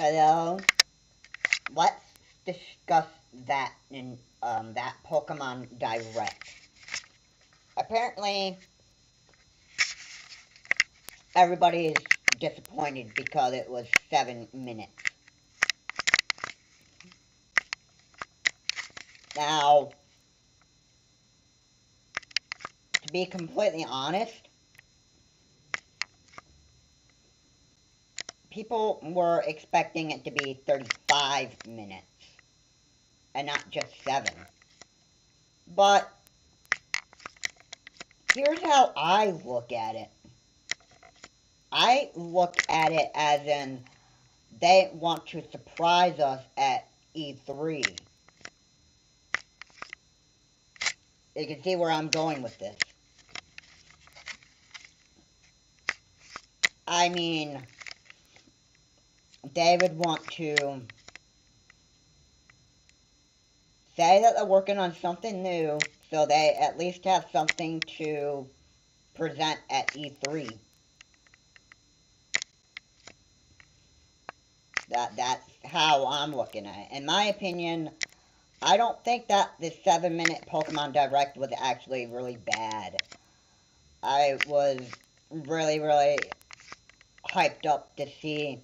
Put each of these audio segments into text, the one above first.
Hello. Let's discuss that in that Pokemon Direct. Apparently, everybody is disappointed because it was 7 minutes. Now, to be completely honest, people were expecting it to be 35 minutes and not just 7. But here's how I look at it. I look at it as in they want to surprise us at E3. You can see where I'm going with this. I mean, they would want to say that they're working on something new, so they at least have something to present at E3. That's how I'm looking at it. In my opinion, I don't think that this 7-minute Pokemon Direct was actually really bad. I was really hyped up to see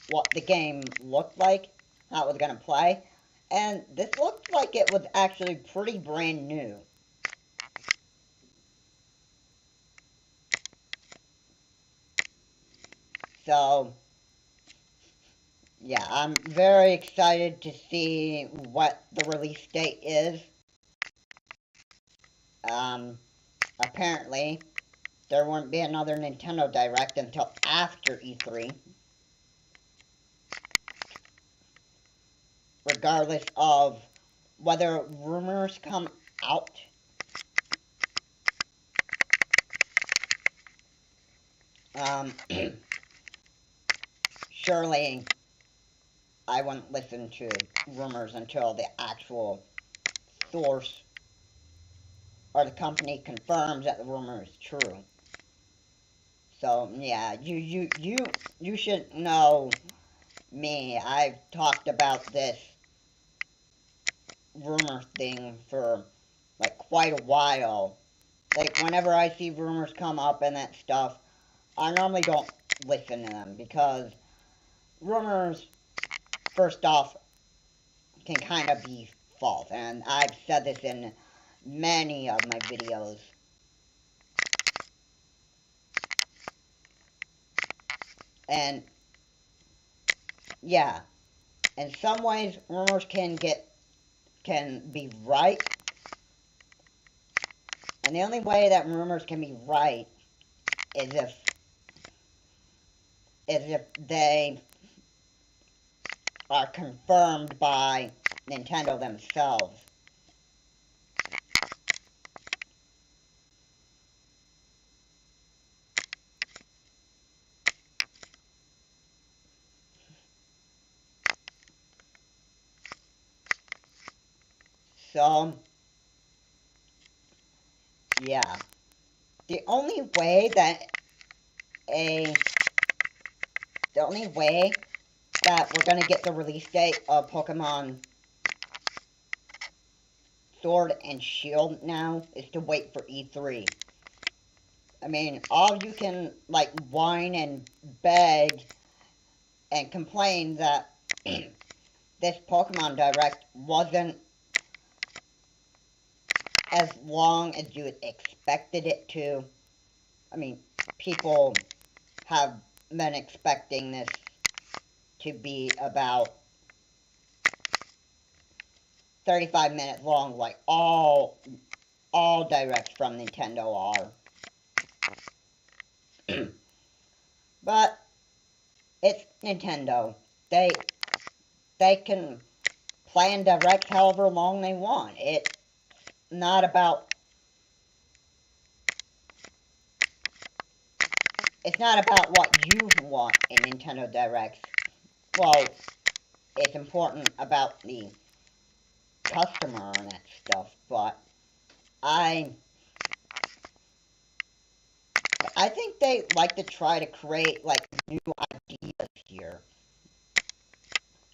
what the game looked like, how it was going to play, and this looked like it was actually pretty brand new. So, yeah, I'm very excited to see what the release date is. Apparently, there won't be another Nintendo Direct until after E3. Regardless of whether rumors come out. Surely I wouldn't listen to rumors until the actual source or the company confirms that the rumor is true. So yeah, you should know me. I've talked about this rumor thing for like quite a while. Like whenever I see rumors come up and that stuff, I normally don't listen to them because rumors, first off, can kind of be false, and I've said this in many of my videos. And yeah, in some ways, rumors can be right, and the only way that rumors can be right is if they are confirmed by Nintendo themselves. So, yeah. The only way that we're gonna get the release date of Pokemon Sword and Shield now is to wait for E3. I mean, all you can, like, whine and beg and complain that this Pokemon Direct wasn't as long as you expected it to. I mean, people have been expecting this to be about 35 minutes long, like all directs from Nintendo are. But it's Nintendo. They can plan directs however long they want. It's not about what you want in Nintendo Directs. Well, it's important about the customer and that stuff, but I think they like to try to create, like, new ideas here.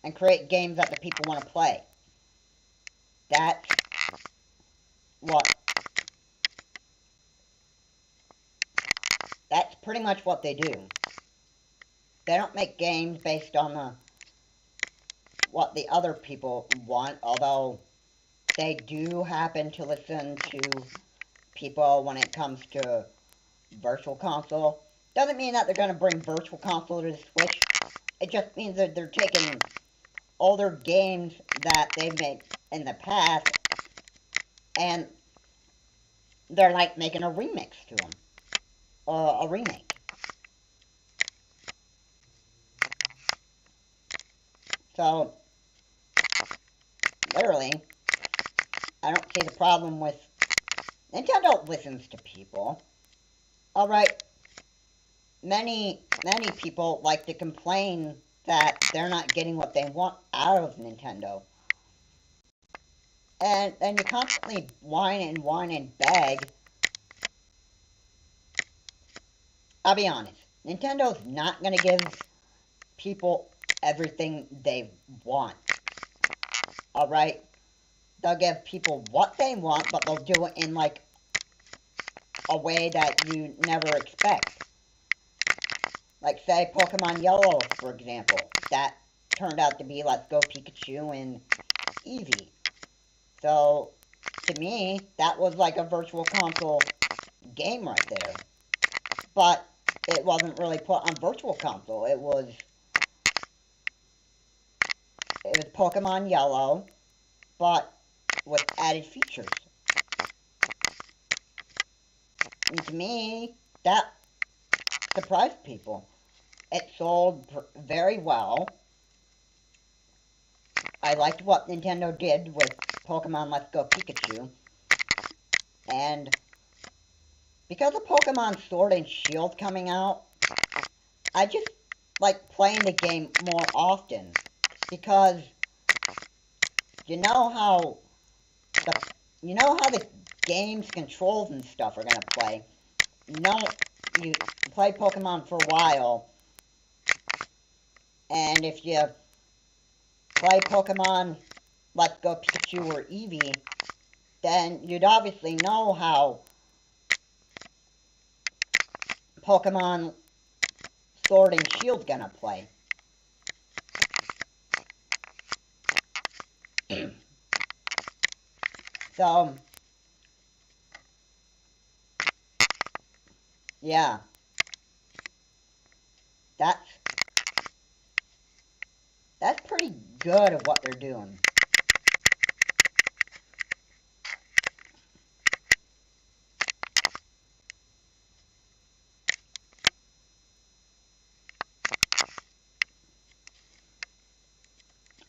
and create games that the people want to play. That's what, that's pretty much what they do. They don't make games based on what the other people want, although they do happen to listen to people when it comes to Virtual Console. Doesn't mean that they're going to bring Virtual Console to the Switch. It just means that they're taking older games that they've made in the past, and they're like making a remix to them. Or a remake. So, literally, I don't see the problem with... Nintendo listens to people. Alright, many people like to complain that they're not getting what they want out of Nintendo. And then you constantly whine and beg. I'll be honest, Nintendo's not going to give people everything they want. Alright? They'll give people what they want, but they'll do it in, like, a way that you never expect. Like, say, Pokemon Yellow, for example. That turned out to be Let's Go Pikachu and Eevee. So, to me, that was like a Virtual Console game right there. But it wasn't really put on Virtual Console. It was Pokemon Yellow, but with added features. And to me, that surprised people. It sold very well. I liked what Nintendo did with Pokemon Let's Go Pikachu. And because of Pokemon Sword and Shield coming out, I just like playing the game more often. Because you know how the game's controls and stuff are gonna play. You play Pokemon for a while, and if you play Pokemon Let's Go Pikachu or Eevee, then you'd obviously know how Pokemon Sword and Shield's gonna play. So, yeah, that's pretty good of what they're doing.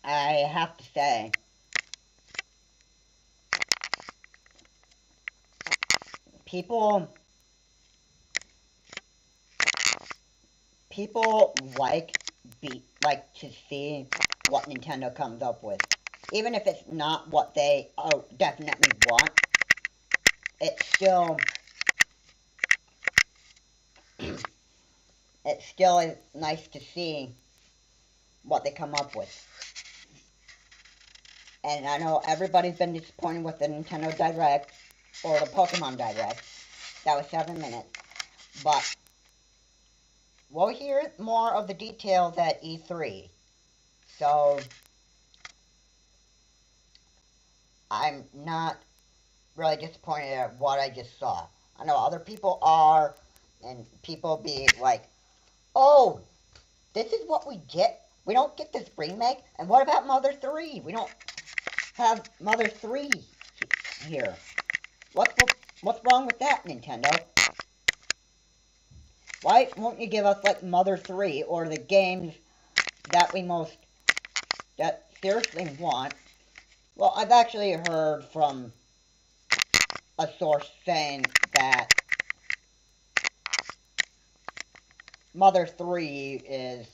I have to say, people like to see what Nintendo comes up with. Even if it's not what they definitely want, it's still is nice to see what they come up with. And I know everybody's been disappointed with the Nintendo Direct, or the Pokemon Direct. That was 7 minutes. But we'll hear more of the details at E3. So, I'm not really disappointed at what I just saw. I know other people are, and people be like, oh, this is what we get? We don't get this remake? And what about Mother 3? We don't have Mother 3 here. What's wrong with that, Nintendo? Why won't you give us, like, Mother 3, or the games that that seriously want? Well, I've actually heard from a source saying that Mother 3 is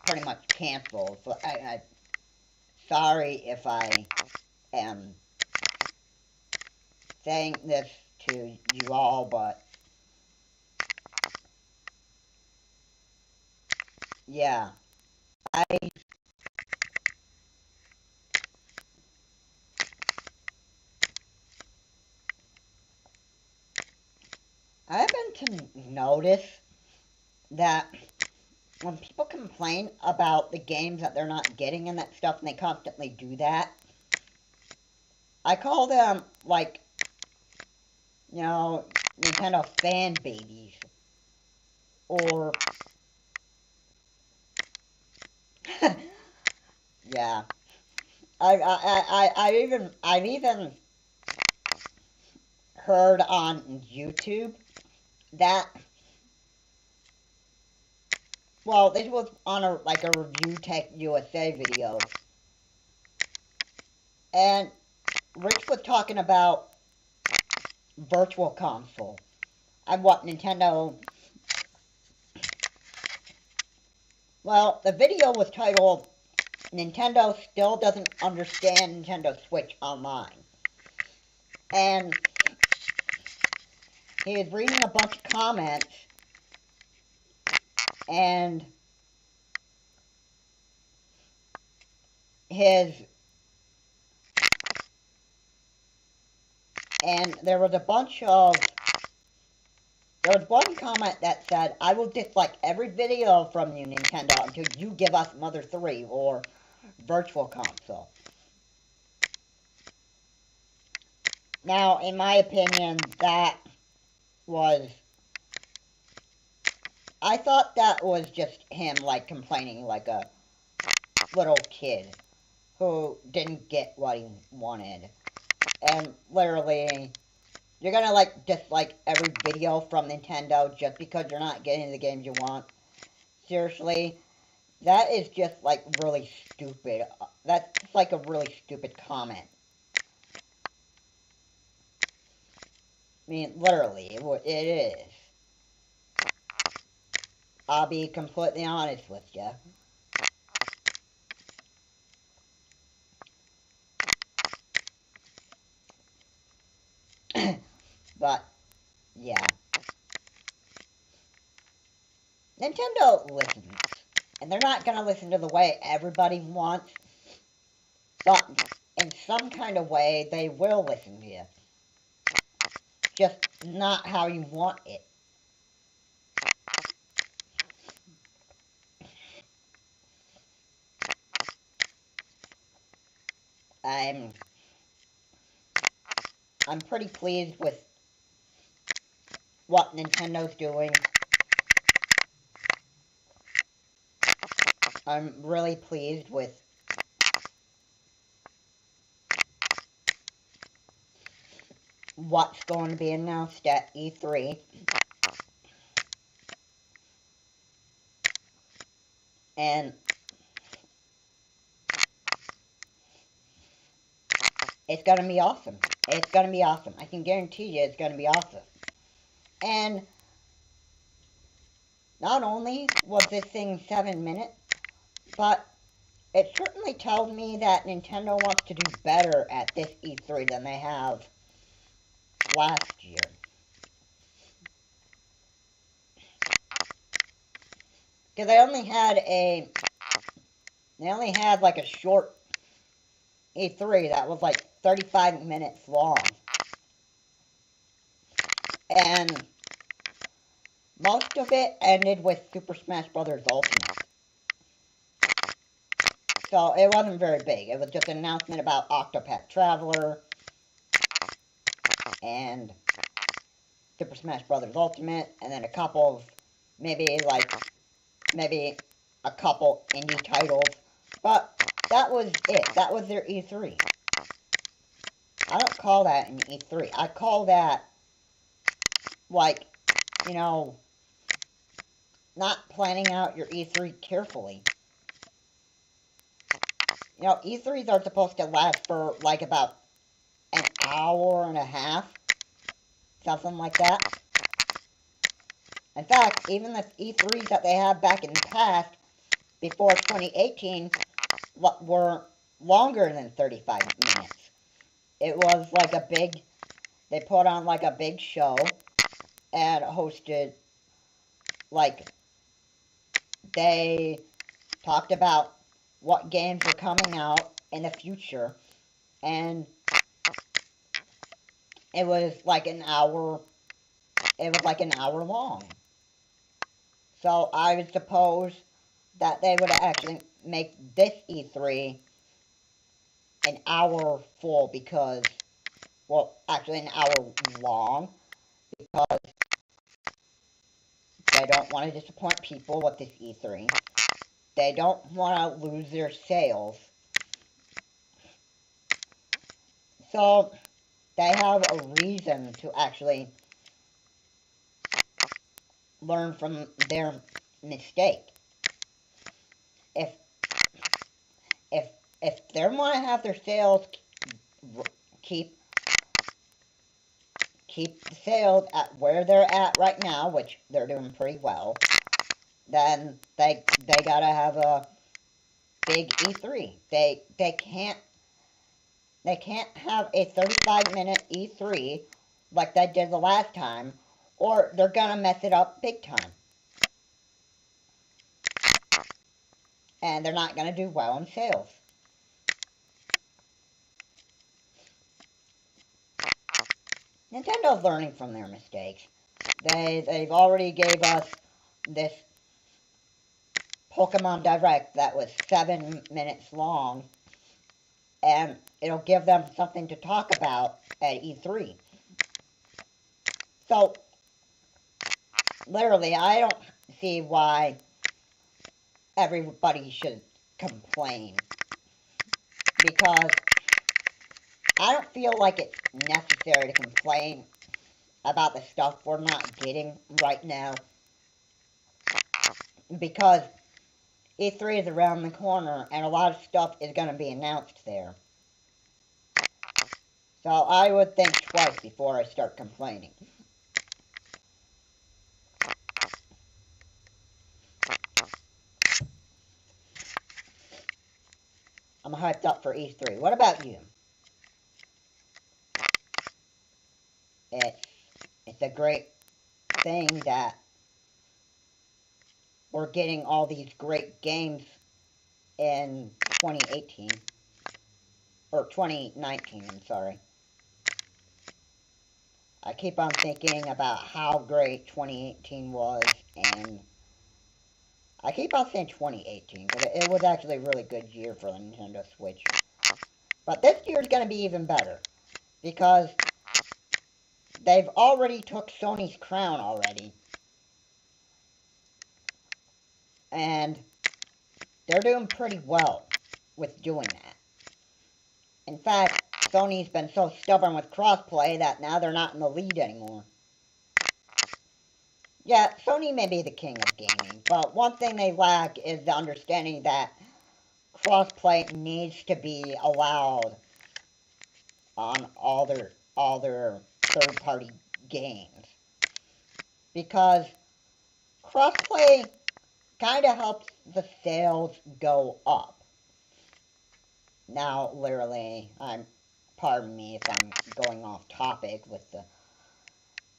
pretty much canceled. So sorry if I am saying this to you all, but yeah, to notice that when people complain about the games that they're not getting and that stuff, and they constantly do that, I call them, like, you know, Nintendo fan babies. Or, yeah. I've even heard on YouTube that, well, this was on a Review Tech USA video, and Rich was talking about Virtual Console and what Nintendo, well, the video was titled, Nintendo Still Doesn't Understand Nintendo Switch Online. And he was reading a bunch of comments, and there was one comment that said, I will dislike every video from you, Nintendo, until you give us Mother 3 or Virtual Console. Now, in my opinion, I thought that was just him, like, complaining like a little kid who didn't get what he wanted. And literally, you're gonna, like, dislike every video from Nintendo just because you're not getting the games you want. Seriously, that is just, like, really stupid. That's like a really stupid comment. I mean, literally, it is. I'll be completely honest with you. But, yeah. Nintendo listens. And they're not going to listen to the way everybody wants. But, in some kind of way, they will listen to you. Just not how you want it. I'm pretty pleased with what Nintendo's doing. I'm really pleased with what's going to be announced at E3. And it's going to be awesome. It's going to be awesome. I can guarantee you it's going to be awesome. And not only was this thing 7 minutes, but it certainly tells me that Nintendo wants to do better at this E3 than they have last year. Because they only had like a short E3 that was like 35 minutes long. And most of it ended with Super Smash Bros. Ultimate. So it wasn't very big. It was just an announcement about Octopath Traveler and Super Smash Bros. Ultimate, and then a couple of, maybe a couple indie titles. But that was it. That was their E3. I don't call that an E3. I call that, like, you know, not planning out your E3 carefully. You know, E3s are supposed to last for, like, about an hour and a half. Something like that. In fact, even the E3s that they had back in the past, before 2018, were longer than 35 minutes. It was like they put on like a big show and hosted, like, they talked about what games were coming out in the future, and it was like an hour it was like an hour long. So I would suppose that they would actually make this E3 an hour full because, well, actually an hour long, because they don't want to disappoint people with this E3. They don't want to lose their sales. So they have a reason to actually learn from their mistake. If if if they want to have their sales keep the sales at where they're at right now, which they're doing pretty well, then they gotta have a big E3. They can't have a 35-minute E3 like they did the last time, or they're gonna mess it up big time. And they're not gonna do well in sales. Nintendo's learning from their mistakes. They've already gave us this Pokemon Direct that was 7 minutes long, and it'll give them something to talk about at E3. So, literally, I don't see why everybody should complain, because I don't feel like it's necessary to complain about the stuff we're not getting right now, because E3 is around the corner and a lot of stuff is going to be announced there. So I would think twice before I start complaining. I'm hyped up for E3. What about you? It's a great thing that we're getting all these great games in 2018. Or 2019, I'm sorry. I keep on thinking about how great 2018 was, and I keep on saying 2018, but it was actually a really good year for the Nintendo Switch. But this year is going to be even better, because they've already took Sony's crown already. And they're doing pretty well with doing that. In fact, Sony's been so stubborn with crossplay that now they're not in the lead anymore. Yeah, Sony may be the king of gaming, but one thing they lack is the understanding that crossplay needs to be allowed on all their third-party games. Because crossplay kind of helps the sales go up. Now, literally, pardon me if I'm going off topic with the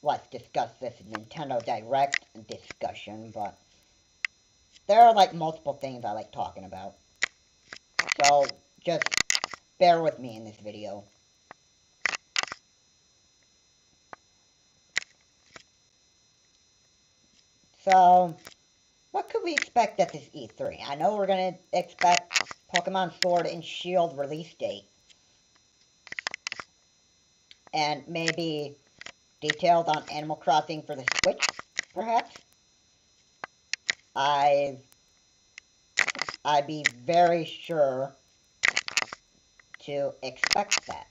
let's discuss this Nintendo Direct discussion, but there are like multiple things I like talking about. So, just bear with me in this video. So, what could we expect at this E3? I know we're going to expect Pokemon Sword and Shield release date. And maybe details on Animal Crossing for the Switch, perhaps? I'd be very sure to expect that.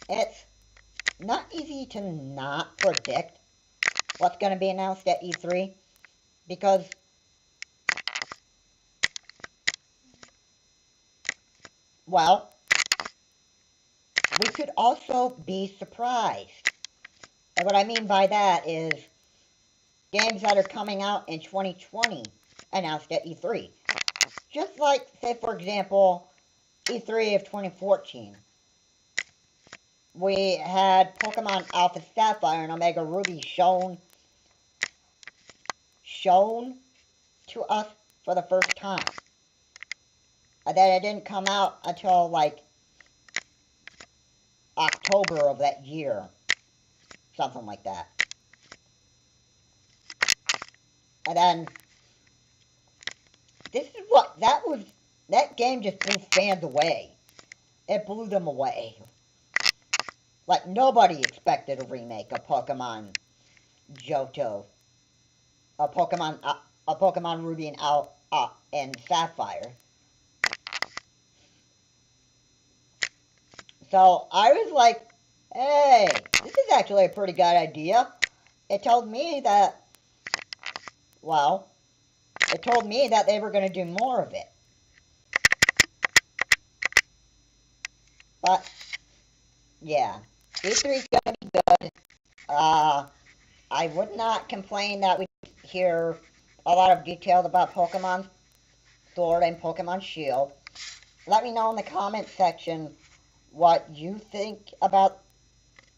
It's not easy to not predict what's going to be announced at E3, because well, we could also be surprised. And what I mean by that is games that are coming out in 2020 announced at E3. Just like, say for example, E3 of 2014. We had Pokemon Alpha Sapphire and Omega Ruby shown to us for the first time. And then it didn't come out until, like, October of that year. Something like that. And then, this is what, that game just blew fans away. It blew them away. Like, nobody expected a remake of Pokemon Johto. A Pokemon Ruby and Sapphire. So, I was like, hey, this is actually a pretty good idea. It told me that, well, it told me that they were going to do more of it. But, yeah, E3 is going to be good. I would not complain that we hear a lot of details about Pokemon Sword and Pokemon Shield. Let me know in the comment section what you think about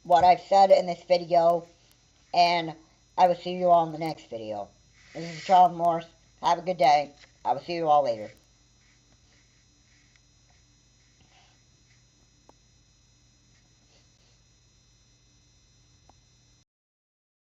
what I've said in this video, and I will see you all in the next video. This is Charles Morse. Have a good day. I will see you all later.